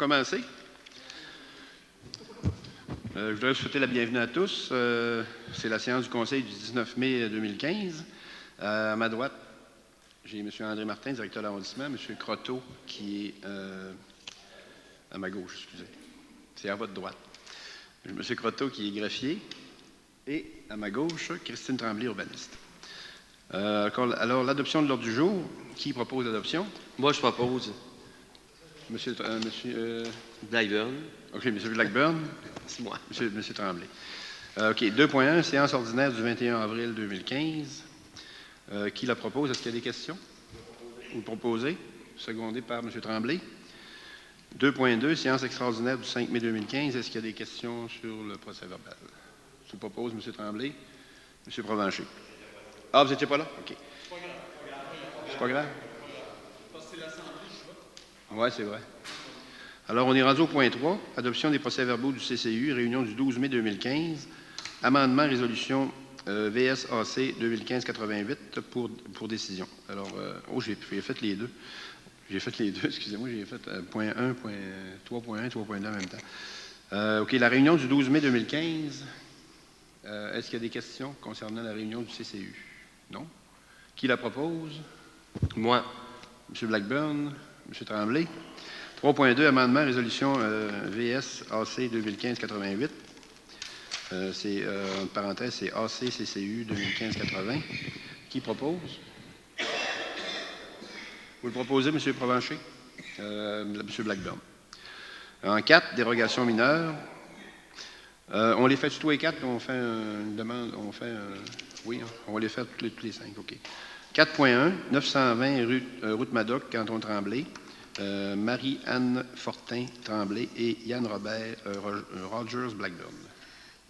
commencer. Je voudrais vous souhaiter la bienvenue à tous. C'est la séance du Conseil du 19 mai 2015. À ma droite, j'ai M. André Martin, directeur de l'arrondissement, M. Croteau, qui est à ma gauche, excusez. C'est à votre droite. M. Croteau, qui est greffier, et à ma gauche, Christine Tremblay, urbaniste. Alors, l'adoption de l'ordre du jour, qui propose l'adoption? Moi, je propose. Monsieur Blackburn. OK, M. Blackburn. C'est moi. Monsieur Tremblay. OK, 2.1, séance ordinaire du 21 avril 2015. Qui la propose? Est-ce qu'il y a des questions? Vous proposez? Secondé par M. Tremblay. 2.2, séance extraordinaire du 5 mai 2015. Est-ce qu'il y a des questions sur le procès-verbal? Je vous propose, M. Tremblay. M. Provencher. Ah, vous n'étiez pas là? OK. C'est pas grave? Parce que c'est l'Assemblée, je vois. Oui, c'est vrai. Alors, on est rendu au point 3, adoption des procès-verbaux du CCU, réunion du 12 mai 2015, amendement, résolution VSAC 2015-88 pour décision. Alors, j'ai fait les deux. Excusez-moi, j'ai fait point 1, point 3.1, 3.2 en même temps. OK, la réunion du 12 mai 2015, est-ce qu'il y a des questions concernant la réunion du CCU? Non? Qui la propose? Moi. M. Blackburn, M. Tremblay. 3.2, amendement, résolution VSAC 2015-88. C'est, en parenthèse, c'est AC-CCU 2015-80. Qui propose? Vous le proposez, M. Provencher? M. Blackburn. En 4, dérogation mineure. On les fait tous les 4, on fait une demande, oui, on va les faire tous les 5, OK. 4.1, 920 route Madoc, canton Tremblay. Marie-Anne Fortin Tremblay et Yann Robert Rogers Blackburn.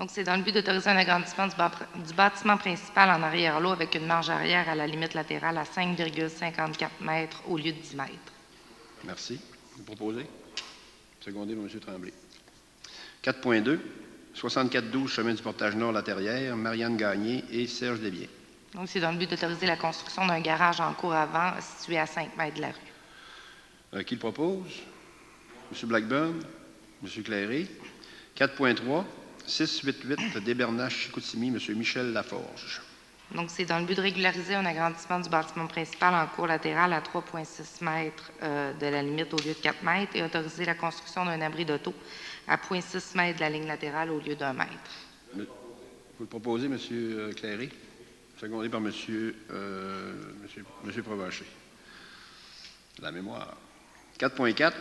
Donc, c'est dans le but d'autoriser un agrandissement du bâtiment principal en arrière-lot avec une marge arrière à la limite latérale à 5,54 mètres au lieu de 10 mètres. Merci. Vous proposez? Secondé par M. Tremblay. 4.2, 6412 chemin du Portage Nord Latérrière, Marianne Gagné et Serge Desbiens. Donc, c'est dans le but d'autoriser la construction d'un garage en cour avant situé à 5 mètres de la rue. Qui le propose? M. Blackburn, M. Clairé. 4.3, 688 d'Hébernache-Chicoutimi, M. Michel Laforge. Donc, c'est dans le but de régulariser un agrandissement du bâtiment principal en cour latérale à 3,6 mètres de la limite au lieu de 4 mètres et autoriser la construction d'un abri d'auto à 0,6 mètres de la ligne latérale au lieu d'1 mètre. Vous le proposez, M. Clairé? Secondé par M. Provencher. La mémoire. 4.4,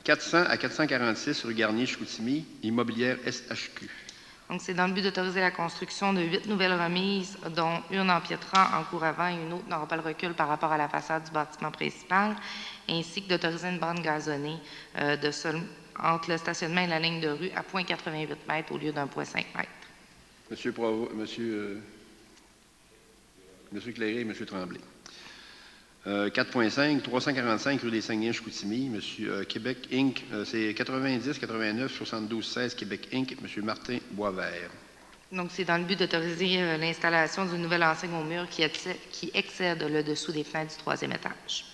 400 à 446 rue Garnier-Chicoutimi, immobilière SHQ. Donc, c'est dans le but d'autoriser la construction de 8 nouvelles remises, dont une empiétrant en cour avant et une autre n'aura pas le recul par rapport à la façade du bâtiment principal, ainsi que d'autoriser une bande gazonnée entre le stationnement et la ligne de rue à 0,88 mètres au lieu d'1,5 mètres. M. Clairé et M. Tremblay. 4.5, 345 rue des Saguenay-Chicoutimi, M. Québec Inc., c'est 90 89 72 16 Québec Inc., M. Martin Boisvert. Donc, c'est dans le but d'autoriser l'installation d'une nouvelle enseigne au mur qui excède le dessous des fenêtres du 3e étage.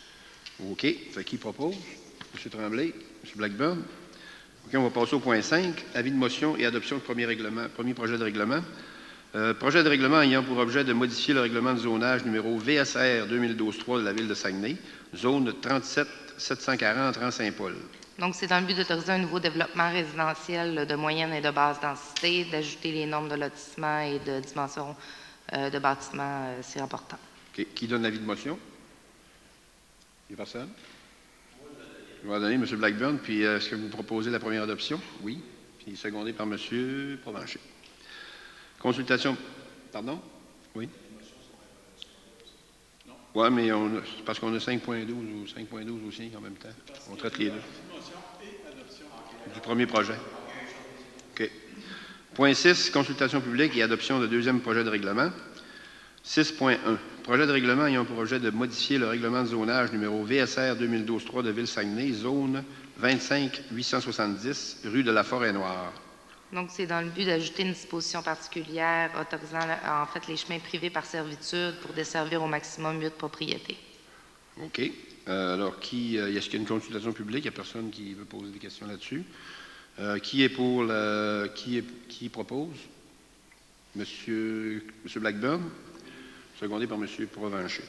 OK. Qui propose? M. Tremblay, M. Blackburn. OK, on va passer au point 5, avis de motion et adoption de premier projet de règlement. Projet de règlement ayant pour objet de modifier le règlement de zonage numéro VSR 2012-3 de la Ville de Saguenay, zone 37 740 rang Saint-Paul. Donc, c'est dans le but d'autoriser un nouveau développement résidentiel de moyenne et de basse densité, d'ajouter les normes de lotissement et de dimension de bâtiment, c'est important. Okay. Qui donne l'avis de motion? Il n'y a personne? Je vais donner M. Blackburn, puis est-ce que vous proposez la première adoption? Oui. Puis secondé par M. Provencher. Consultation. Pardon? Oui? Oui, mais parce qu'on a 5.12 ou 5.12 aussi en même temps. On traite les deux. Du premier projet. OK. Point 6, consultation publique et adoption de deuxième projet de règlement. 6.1, projet de règlement ayant pour objet de modifier le règlement de zonage numéro VSR 2012-3 de Ville-Saguenay, zone 25 870, rue de la Forêt-Noire. Donc, c'est dans le but d'ajouter une disposition particulière autorisant en fait les chemins privés par servitude pour desservir au maximum 8 propriétés. OK. Alors, est-ce qu'il y a une consultation publique? Il n'y a personne qui veut poser des questions là-dessus. Qui est pour qui propose? Monsieur Blackburn, secondé par Monsieur Provencher.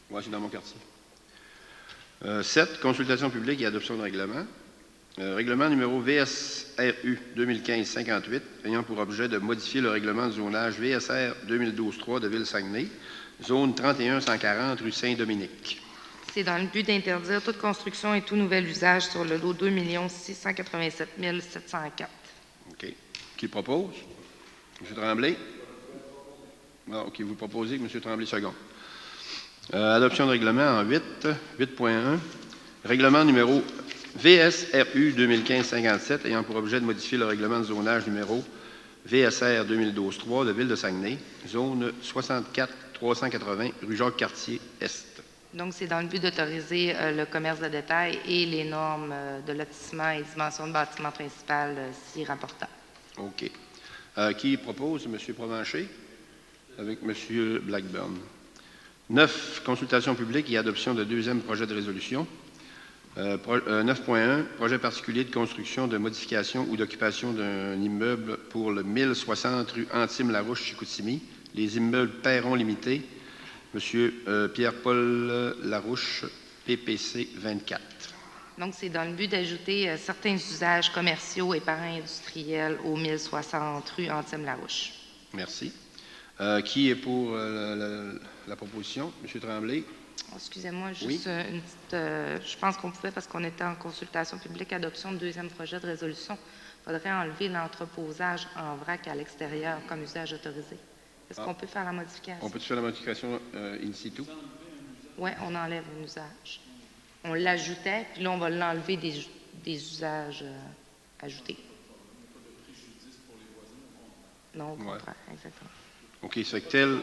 Moi, c'est dans mon quartier. 7, consultation publique et adoption de règlement. Règlement numéro VSRU 2015-58, ayant pour objet de modifier le règlement de zonage VSR 2012-3 de Ville-Saguenay, zone 31-140, rue Saint-Dominique. C'est dans le but d'interdire toute construction et tout nouvel usage sur le lot 2 687 704. OK. Qui propose? M. Tremblay? Ah, OK, vous proposez, M. Tremblay, second. Adoption de règlement en 8.1. Règlement numéro VSRU 2015-57, ayant pour objet de modifier le règlement de zonage numéro VSR 2012-3 de Ville de Saguenay, zone 64-380, rue Jacques-Cartier, Est. Donc, c'est dans le but d'autoriser le commerce de détail et les normes de lotissement et dimensions de bâtiment principal s'y rapportant. OK. Qui propose? M. Provencher avec M. Blackburn. 9. Consultation publique et adoption de deuxième projet de résolution. 9.1. Projet particulier de construction, de modification ou d'occupation d'un immeuble pour le 1060 rue Antime-Larouche, Chicoutimi. Les immeubles Perron Limité. M. Pierre-Paul Larouche, PPC 24. Donc, c'est dans le but d'ajouter certains usages commerciaux et para-industriels au 1060 rue Antime-Larouche. Merci. Qui est pour la proposition? M. Tremblay. Excusez-moi, juste Oui. une petite... je pense qu'on pouvait, parce qu'on était en consultation publique, adoption de deuxième projet de résolution, il faudrait enlever l'entreposage en vrac à l'extérieur comme usage autorisé. Est-ce qu'on peut faire la modification? On peut faire la modification in situ? Oui, on enlève un usage. On l'ajoutait, puis là, on va l'enlever des usages ajoutés. Non, au contraire, exactement. OK, ça fait que tel...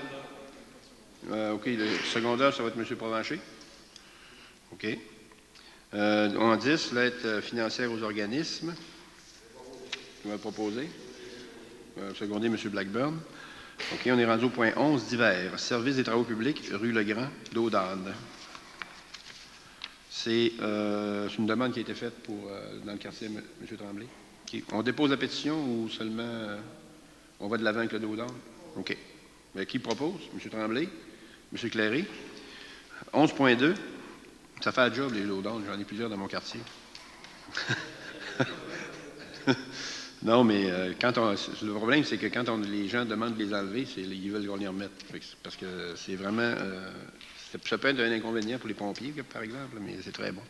OK, le secondaire, ça va être M. Provencher. OK. En 10, l'aide financière aux organismes. Qui va le proposer. Secondé, M. Blackburn. OK, on est rendu au point 11, divers. Service des travaux publics, rue Legrand, d'Audane. C'est une demande qui a été faite dans le quartier M. Tremblay. Okay. On dépose la pétition ou seulement on va de l'avant avec le d'Audane? OK. Mais qui propose? M. Tremblay? M. Cléré? 11.2. Ça fait un job, les d'Audane. J'en ai plusieurs dans mon quartier. Non, mais le problème, c'est que quand les gens demandent de les enlever, ils veulent qu'on les remette. Parce que c'est vraiment... ça peut être un inconvénient pour les pompiers, par exemple, mais c'est très bon.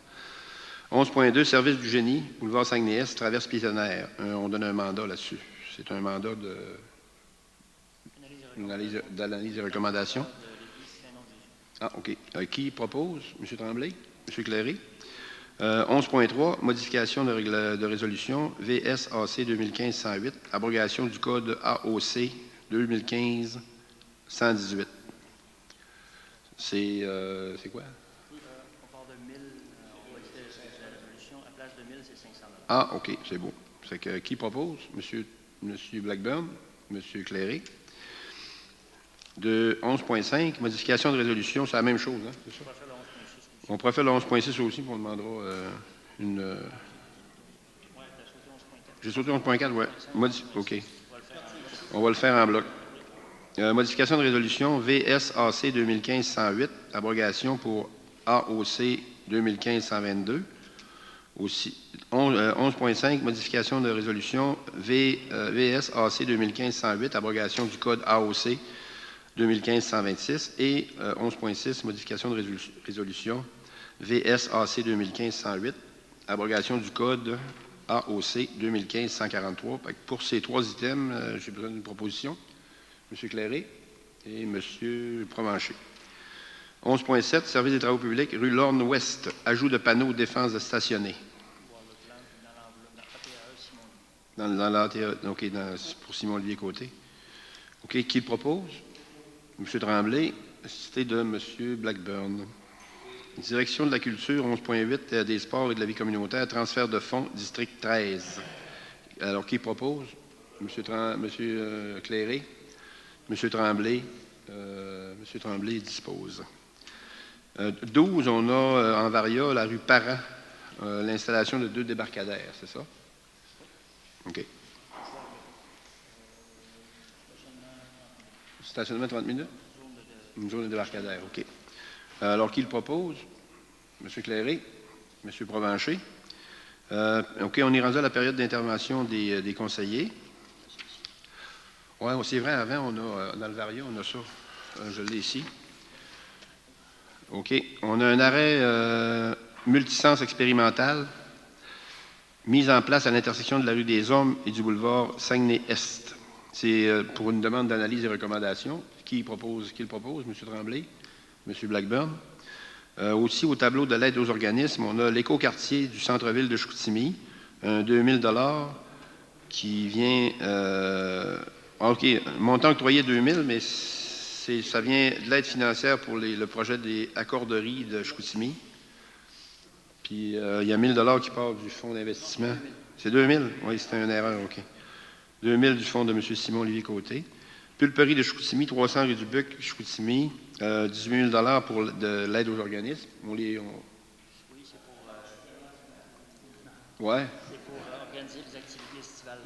11.2, service du génie, boulevard Saguenay-Est, traverse piétonnaire. On donne un mandat là-dessus. C'est un mandat d'analyse et recommandation. Ah, OK. Qui propose? M. Tremblay? M. Cléré? 11.3, modification de résolution VSAC 2015-108, abrogation du code AOC 2015-118. C'est quoi? Oui, on part de 1000, on va essayer la résolution. À place de 1000, c'est 500 $. Ah, OK, c'est beau. C'est que qui propose? Monsieur Blackburn, M. Cléré. De 11.5, modification de résolution, c'est la même chose, hein? C'est ça? On pourrait faire le 11.6 aussi, puis on demandera une... J'ai sauté 11.4, oui. OK. On va le faire en bloc. Modification de résolution VSAC 2015-108, abrogation pour AOC 2015-122. Aussi, 11.5, modification de résolution VSAC 2015-108, abrogation du code AOC 2015-126 et 11.6, modification de résolution VSAC 2015-108, abrogation du code AOC 2015-143. Pour ces trois items, j'ai besoin d'une proposition. M. Cléré et M. Provencher. 11.7, service des travaux publics, rue Lorne-Ouest, ajout de panneaux défense de stationner. Dans l'ATE, OK, pour Simon-Olivier-Côté. OK, qui le propose? M. Tremblay, cité de M. Blackburn. Direction de la culture, 11.8, des sports et de la vie communautaire, transfert de fonds, district 13. Alors, qui propose? M. Cléré? M. Tremblay dispose. 12, on a en Varia, la rue Parent, l'installation de 2 débarcadères, c'est ça? OK. Stationnement 30 minutes? Une zone de débarcadère, OK. Alors, qui le propose? M. Cléré? M. Provencher? OK, on est rendu à la période d'intervention des conseillers. Oui, c'est vrai, avant, on a, dans le Varia, on a ça. Je l'ai ici. OK. On a un arrêt multisens expérimental mis en place à l'intersection de la rue des Hommes et du boulevard Saguenay-Est. C'est pour une demande d'analyse et recommandation. Qui le propose? M. Tremblay? M. Blackburn? Aussi, au tableau de l'aide aux organismes, on a l'écoquartier du centre-ville de Chicoutimi, un 2 000 qui vient... OK, montant octroyé 2 000, mais ça vient de l'aide financière pour le projet des accorderies de Chicoutimi. Puis, il y a 1 000 qui part du fonds d'investissement. C'est 2 000? Oui, c'était une erreur, OK. 2 000 du fonds de M. Simon-Olivier Côté. Pulperie de Chicoutimi, 300 rue du Buc, Chicoutimi, 18 000 pour de l'aide aux organismes. Oui, c'est pour... Ouais. C'est pour organiser les activités estivales,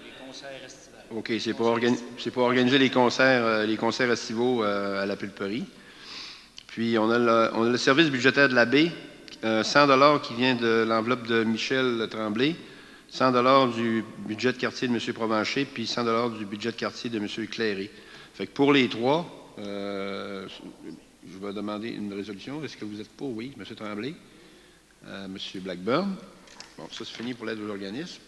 les concerts estivales. OK, c'est pour organiser les concerts estivaux à la pulperie. Puis, on a le service budgétaire de la baie, 100 qui vient de l'enveloppe de Michel Tremblay, 100 du budget de quartier de M. Provencher, puis 100 du budget de quartier de M. Cléré. Fait que pour les trois, je vais demander une résolution. Est-ce que vous êtes pour? Oui. M. Tremblay? M. Blackburn? Bon, ça, c'est fini pour l'aide aux organismes.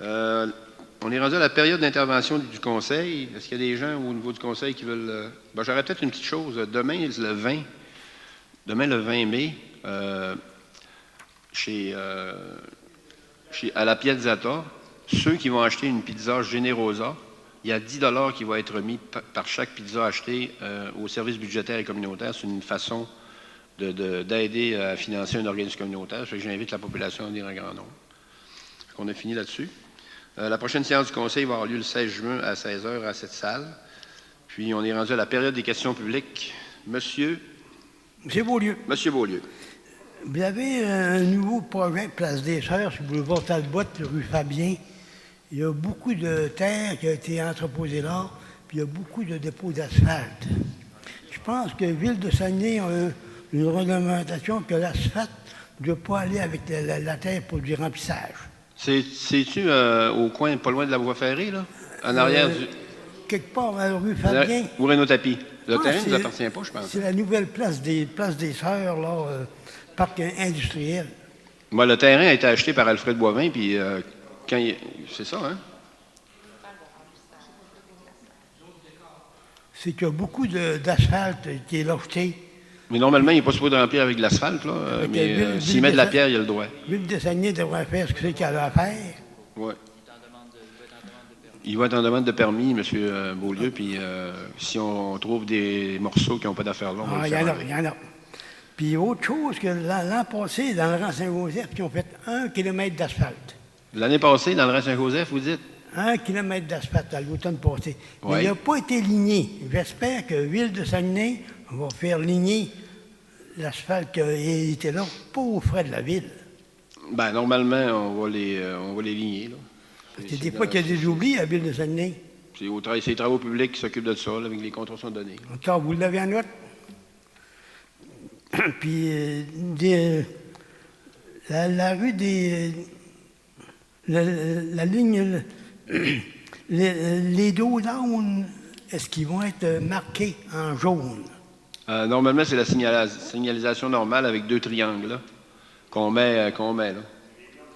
On est rendu à la période d'intervention du Conseil. Est-ce qu'il y a des gens au niveau du Conseil qui veulent... j'aurais peut-être une petite chose. Demain, le 20 mai, à la Piazzata, ceux qui vont acheter une pizza Generosa, il y a 10 qui va être mis par chaque pizza achetée au service budgétaire et communautaire. C'est une façon d'aider à financer un organisme communautaire. J'invite la population à venir en grand nombre. On a fini là-dessus. La prochaine séance du Conseil va avoir lieu le 16 juin à 16h à cette salle. Puis, on est rendu à la période des questions publiques. Monsieur Beaulieu. Monsieur Beaulieu. Vous avez un nouveau projet Place des Sœurs sur le boulevard Talbot, rue Fabien. Il y a beaucoup de terre qui a été entreposée là, puis il y a beaucoup de dépôts d'asphalte. Je pense que Ville de Saguenay a une réglementation que l'asphalte ne doit pas aller avec la terre pour du remplissage. C'est-tu au coin, pas loin de la voie ferrée, là? En arrière du... Quelque part à la rue Fabien. Ou Renaud Tapie. Le terrain ne nous c'est- appartient pas, je pense. C'est la nouvelle place des Sœurs, là, parc industriel. Moi, le terrain a été acheté par Alfred Boivin, puis c'est ça, hein? C'est qu'il y a beaucoup d'asphalte qui est lojeté. Mais normalement, il n'est pas supposé remplir avec de l'asphalte, là. Avec Mais Ville s'il met de la de- pierre, il a le droit. Ville de Saguenay devrait faire ce que c'est qu'elle a à faire. Ouais. Il va être en demande de permis, M. Beaulieu, puis si on trouve des morceaux qui n'ont pas d'affaires là, on va Ah, le il y faire en a, enlever. il y en a. Puis autre chose que l'an passé, dans le rang Saint-Joseph, ils ont fait 1 km d'asphalte. L'année passée, dans le rang Saint-Joseph, vous dites? 1 km d'asphalte à l'automne passé. Mais Oui. il n'a pas été ligné. J'espère que Ville de Saguenay va faire ligner l'asphalte qui était là, pas aux frais de la ville. Ben normalement, on va les ligner, là. Parce que des fois qu'il y a des oublis à Ville de Saguenay. C'est les travaux publics qui s'occupent de ça, là, avec les contrats sont donnés. Encore, vous l'avez en note. Puis, la rue des... La ligne... les dos down, est-ce qu'ils vont être marqués en jaune? Normalement, c'est la signalisation normale avec 2 triangles, là, qu'on met, là.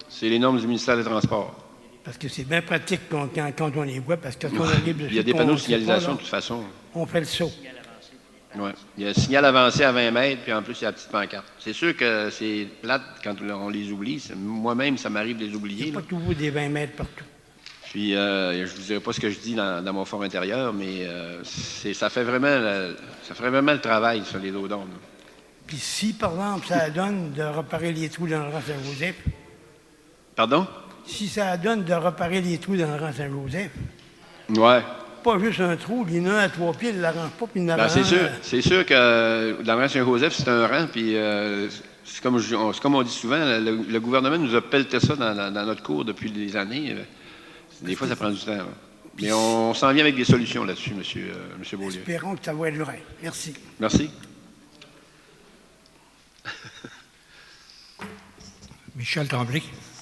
C'est les normes du ministère des Transports. Parce que c'est bien pratique quand on les voit, parce que quand on arrive Il y a des panneaux de signalisation, de de toute façon. on fait le saut. Ouais. Il y a un signal avancé à 20 mètres, puis en plus, il y a la petite pancarte. C'est sûr que c'est plate quand on les oublie. Moi-même, ça m'arrive de les Il oublier, n'y a là. pas toujours des 20 mètres partout. Puis, je ne vous dirai pas ce que je dis dans mon fort intérieur, mais ça fait vraiment le travail, ça, les dos-d'âne. Puis si, par exemple, ça donne de réparer les trous dans le rang Saint-Joseph, Pardon? si ça donne de réparer les trous dans le rang Saint-Joseph, Ouais. pas juste un trou, il y en a un à 3 pieds, il ne l'arrange pas, puis il Ben, l'arrange. c'est sûr que dans le rang Saint-Joseph, c'est un rang, puis c'est comme on dit souvent, le gouvernement nous a pelleté ça dans notre cours depuis des années. Des fois, ça prend du temps. Là. Mais on s'en vient avec des solutions là-dessus, monsieur Beaulieu. Espérons que ça va être vrai. Merci. Merci. Michel Tremblay.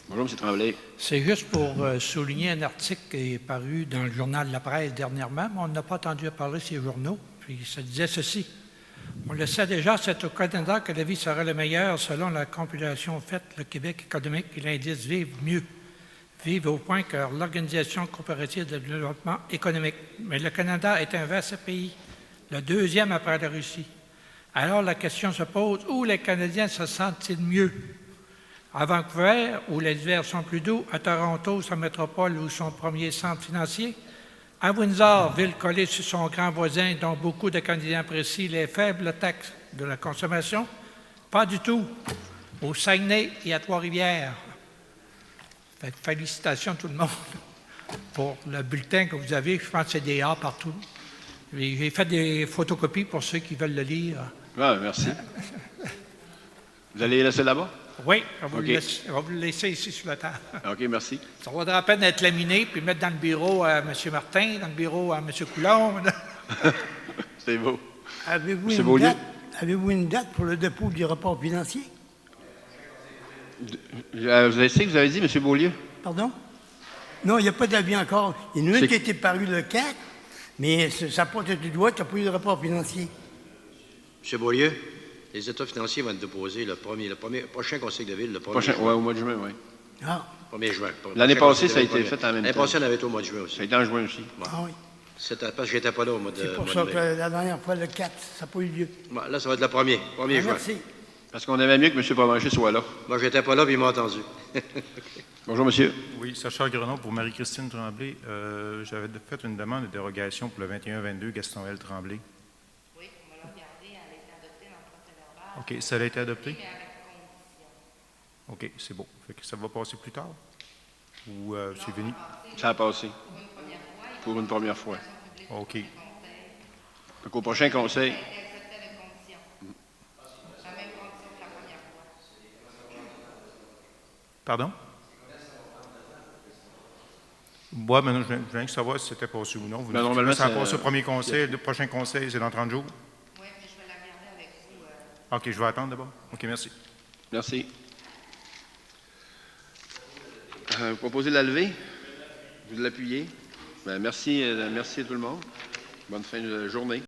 Bonjour, M. Tremblay. C'est juste pour souligner un article qui est paru dans le journal La Presse dernièrement, mais on n'a pas entendu parler de ces journaux. Puis ça disait ceci. On le sait déjà, c'est au Canada que la vie sera la meilleure selon la compilation faite, le Québec économique et l'indice Vivre mieux. Vivre au point que l'Organisation coopérative de développement économique. Mais le Canada est un vaste pays, le deuxième après la Russie. Alors la question se pose, où les Canadiens se sentent-ils mieux? À Vancouver, où les hivers sont plus doux, à Toronto, sa métropole ou son premier centre financier, à Windsor, ville collée sur son grand voisin dont beaucoup de Canadiens apprécient les faibles taxes de la consommation, pas du tout. Au Saguenay et à Trois-Rivières. Fait que félicitations tout le monde pour le bulletin que vous avez. Je pense que c'est des A partout. J'ai fait des photocopies pour ceux qui veulent le lire. Ah, merci. Vous allez les laisser là-bas? Oui, on va, OK. on va vous le laisser ici sur la table. OK, merci. Ça vaudra la peine d'être laminé puis mettre dans le bureau à M. Martin, dans le bureau à M. Coulomb. C'est beau. Avez-vous Monsieur une Beaulieu? date? Avez-vous une date pour le dépôt du rapport financier? Vous avez ce que vous avez dit, M. Beaulieu? Pardon? Non, il n'y a pas d'avis encore. Il y en a C'est- une qui a été parue le 4, mais ça n'a pas été du doigt, tu n'as pas eu de rapport financier. M. Beaulieu, les états financiers vont être déposés le prochain conseil de ville, le 1er Prochain, juin. ouais, au mois de juin, oui. Ah, 1er juin. L'année Prochain passée, conseil ça a de ville, été fait en même L'année temps. passée, on avait été au mois de juin aussi. Ça a été en juin aussi. ah oui. Parce que j'étais pas là au mois de C'est pour mois ça de que mai. la dernière fois, le 4, ça n'a pas eu lieu. Bon, là, ça va être le 1er Ah, juin. merci. Parce qu'on aimait mieux que M. Provencher soit là. Moi, j'étais pas là, puis il m'a entendu. Bonjour, monsieur. Oui, Sacha Grenon pour Marie-Christine Tremblay. J'avais fait une demande de dérogation pour le 21-22 Gaston L. Tremblay. Oui, on va la regarder. Elle a été adoptée dans le procès verbal. OK, ça a été adopté? Mais avec condition. OK, c'est beau. Fait que ça va passer plus tard? Ou c'est fini? Ça a passé. Pour une première fois. OK. Donc, au prochain conseil, Accepté avec condition. La même condition que la première fois. Pardon? Moi, maintenant, je viens de savoir si c'était passé ou non. Vous Ben, dites normalement, que ça a c'est- passé au premier conseil. Le prochain conseil, c'est dans 30 jours? Oui, mais je vais la regarder avec vous. OK, je vais attendre d'abord. OK, merci. merci. Vous proposez de la lever? Vous l'appuyez? Ben, merci, merci à tout le monde. Bonne fin de journée.